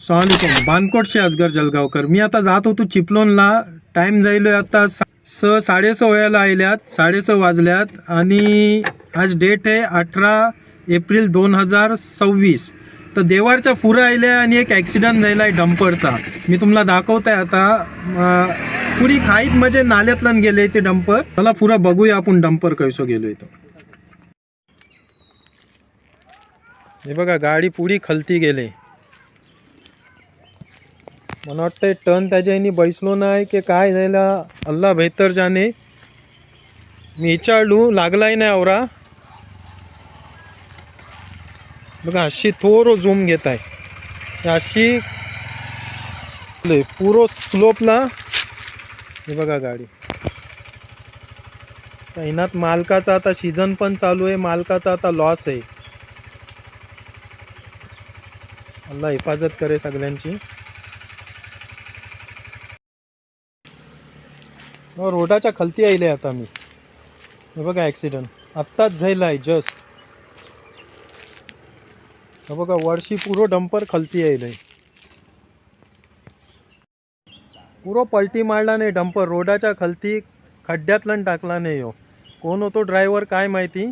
सलामकुम बानकोटशे असगर जलगावकर. मी आता जात होतो चिपलोनला. टाइम जाईलोय आता 6:30 व्हायला आल्यात, 6:30 वाजल्यात आणि आज डेट आहे 18 एप्रिल 2026. तर देवारच्या फुरा आयल्या आणि एक ॲक्सिडेंट झाला आहे डंपरचा. मी तुम्हाला दाखवत आहे आता. पुरी खाईत म्हणजे नाल्यातलन गेले ते डंपर. मला पुरा बघूया आपण डंपर कैसो गेलोय तो. हे बघा गाडी पुढी खलती गेले. मला वाटतंय टर्न त्याच्यानी बैसलो नाही की काय झाला, अल्ला बेहतर जाने. मी विचारलू लागलाय नाही आवरा. बघा अशी थोडं झूम घेत आहे अशी पुरो स्लोपला. हे बघा गाडी. इनात मालकाचा आता सीझन पण चालू आहे, मालकाचा आता लॉस आहे. अल्ला हिफाजत करे सगळ्यांची. रोडाच्या खालती आले आता मी. हे बघा ॲक्सिडेंट आत्ताच झाला आहे जस्ट. हे बघा वर्षी पुरो डंपर खालती आले. पुरो पलटी मारला नाही डंपर, रोडाच्या खालती खड्ड्यातलं टाकला नाही. हो कोण होतो ड्रायव्हर काय माहिती.